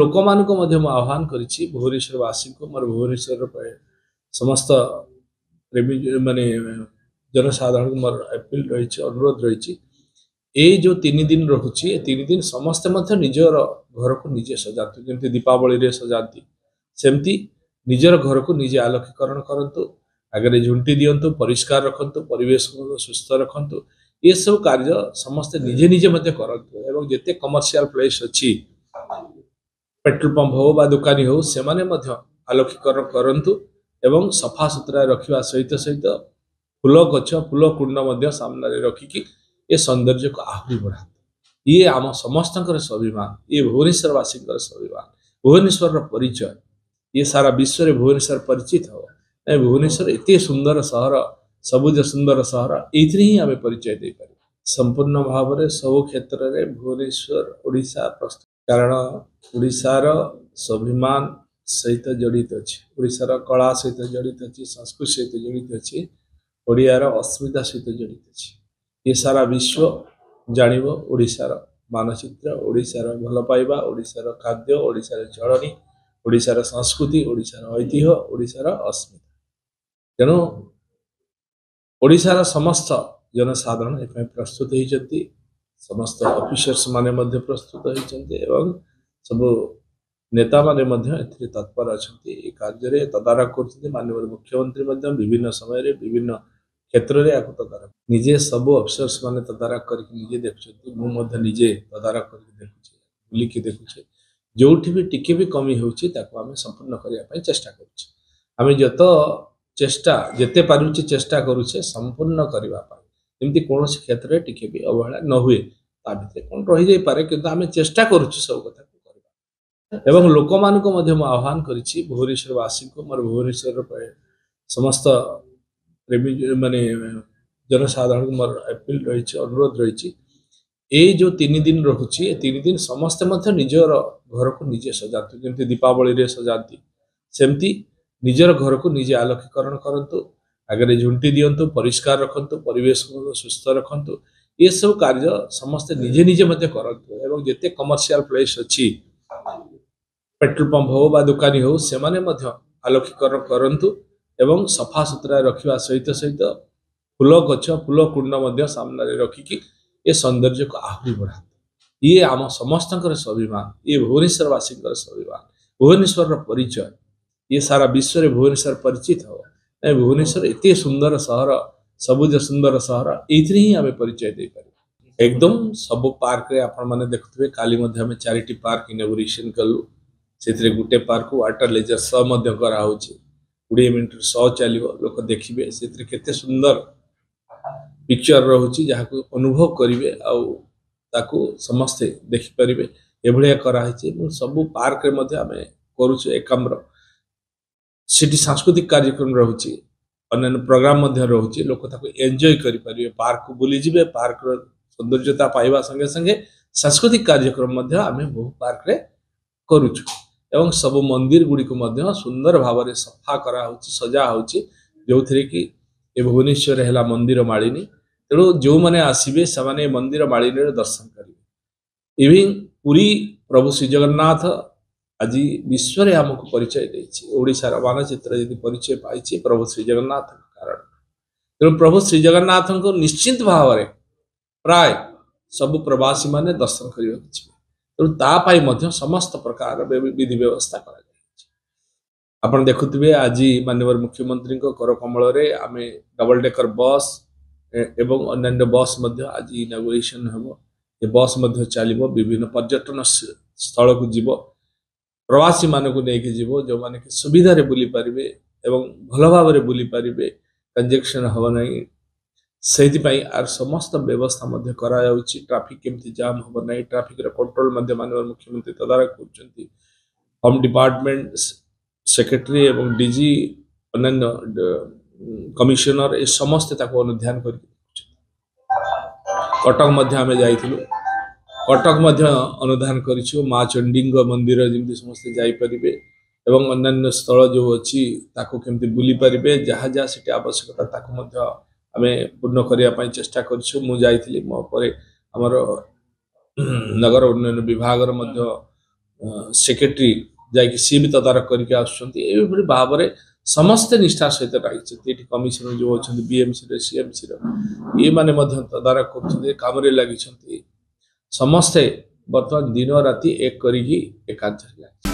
लोक मानक आह्वान करिछि भुवनेश्वरवासी को मोर भुवनेश्वर समस्त प्रेमी माने जनसाधारण मोर अपील रही अनुरोध रही ये जो 3 दिन रहुछि ए 3 दिन समस्त मध्य निजर घर को निजे सजातु जमती दीपावली रे सजाती सेमती निजर घर को निजे आलोकीकरण करंतु आगे झुंटी दियंतु परिष्कार रखंतु परिवेश को सुस्थ रखंतु ये सब कार्य समस्त निजे निजे मध्य करंतु एवं जेते कमर्शियल प्लेस अछि पेट्रोल पंप हो बा दुकानी हो से माने मध्य आलोकीकरण करंतु एवं सफा सुतरा रखिबा सहित सहित फूल गछ फूल कुंड मध्य सामने रखिकी ये सौंदर्य को आहरी बढ़ा ये आम समस्त स्वाभिमान ये भुवनेश्वरवासी स्वाभिमान भुवनेश्वर परिचय ये सारा विश्व में भुवनेश्वर परिचित हो भुवनेश्वर एत सुंदर सहर सबुज सुंदर सहर ये आम परिचय दे पार संपूर्ण भाव में सब क्षेत्र में भुवनेश्वर ओडिशा प्रस्तुत कारण ओडिशार स्वाभिमान सहित जड़ित अच्छी ओडिशार कला सहित जड़ित अच्छी संस्कृति सहित जड़ित अच्छी ओडियार अस्मिता सहित जड़ित अच्छी ये सारा विश्व जानिबो ओडिशार मानचित्र ओडिशार भल पाइबा ओडिशार खाद्य ओडिशार चलनी ओडिशार संस्कृति ओडिशार ऐतिह्य ओडिशार अस्मिता तेणु ओडिशार समस्त जनसाधारण ए प्रस्तुत होती समस्त ऑफिसर्स माने मध्य प्रस्तुत होती एवं सब नेता माने मध्य एथिरे तत्पर अछंती ए कार्य तदारख करछथि माननीय मुख्यमंत्री मध्य विभिन्न समय रे विभिन्न क्षेत्र में आपको तदारख निजे सब अफिसर्स माने तदारख करके निजे देखुछथि मु मध्य निजे तदारख करके देखुछे बुलिकी देखुछे जोठी भी टिके भी कमी होउछि ताको आमे संपूर्ण करिया पई चेष्टा करूछे आमे जत चेष्टा जेते पारुछि चेष्टा करूछे संपूर्ण करबा पई एमती कोनोसी क्षेत्र रे टिके भी अवहेला न हुए ता भितरे कोन रहि जाय पारे किंतु आमे चेष्टा करूछु सब कथा को करबा एवं लोक मानक आह्वान करिछि भुवनेश्वरवासी को मोर भुवनेश्वर समस्त प्रेमी माने जनसाधारण मोर अपील रही अनुरोध रही ये जो 3 दिन रहुछि ए 3 दिन समस्त मध्य निजर घर को निजे सजातु जमती दीपावली रे सजाती सेमती निजर घर को निजे आलोकीकरण करंतु आगे झुंटी दियंतु परिष्कार रखंतु परिवेश को सुस्थ रखंतु ये सब कार्य समस्त निजे निजे मध्य करंतु एवं जेते कमर्शियल प्लेस अछि पेट्रोल पंप हो बा दुकानी हो से माने मध्य आलोकीकरण करंतु एवं सफा सुतरा रखिबा सहित सहित फूल गछ फूल कुंड मध्य सामने रखिकी ये सौंदर्य को आहरी बढ़ा ये आम समस्त स्वाभिमान ये भुवनेश्वरवासी स्वाभिमान भुवनेश्वर परिचय ये सारा विश्व में भुवनेश्वर परिचित हो भुवनेश्वर एत सुंदर सहर सबुज सुंदर सहर ये आम परिचय दे पार एकदम सब पार्क रे आपण माने देखुथिबे काली मध्य हमें 4टी पार्क इनॉग्रेशन कलु से गोटे पार्क वाटर लेजर शो मध्य करा होछि 20 मिनट शो चलो लोक देखिए से केते सुंदर पिक्चर रोचे जहाँ को अनुभव करेंगे आकु समस्ते देखिपारे एभलिया कराई सब पार्क में करुचे एकाम्र सिटी सांस्कृतिक कार्यक्रम रोचे अन्य प्रोग्राम रोचे लोक एंजॉय करें पार्क को बुली जिबे पार्क सौंदर्यता पाइबा संगे संगे सांस्कृतिक कार्यक्रम आम बहु पार्क रे करुचु एवं सब मंदिर गुड़ी को सुंदर भाव में सफा करा सजा होची जो थे कि ये भुवनेश्वर है मंदिर मालिनी तेणु जो मैंने आसबे से मंदिर मालिनी दर्शन करेंगे इवन पुरी प्रभु श्री जगन्नाथ आज विश्व में आमको परिचय देशार मानचित्र यदि परिचय पाई प्रभु श्री जगन्नाथ कारण तेणु प्रभु श्री जगन्नाथ को निश्चित भाव में प्राय सब प्रवासी माने दर्शन करने तेणु तापाई समस्त प्रकार विधि व्यवस्था कर आपण देखुथिबे आज माननीय मुख्यमंत्री कर कमल रे आमे डबल डेकर बस एवं अन्य बस आज इनॉग्रेशन हम ये बस चलो विभिन्न पर्यटन स्थल को जीव प्रवासी मान को लेकिन जीव जो माने कि सुविधा रे बुली पारिबे एवं भल भाव रे बुली पारिबे कंजेक्शन हम नहीं से आर समस्त व्यवस्था करा ट्रैफिक केमती जाम हम ना ट्रैफिक कंट्रोल माननीय मुख्यमंत्री तदारख कर होम डिपार्टमेंट सेक्रेटरी एवं डीजी अन्य कमिशनर ए समस्ते अनुध्यान कर कटक आम जाइलु कटक अनुधान करूँ माँ चंडी मंदिर जमी समस्ते जापरे एवं अन्य स्थल जो अच्छी केमती बुली पारे जहाँ जहाँ से आवश्यकता आम पूर्ण करने चेष्टा करूँ मुझे मो पर आमर नगर उन्नयन विभाग सेक्रेटरी जाकि सी भी तदारख करके आसुँच भाव में समस्ते निष्ठा सहित लगी कमिशनर जो अच्छा बीएमसी सीएमसी ये माने तदारख कर काम लगी समस्ते बर्तमान दिन राति एक करी कार्य लगी।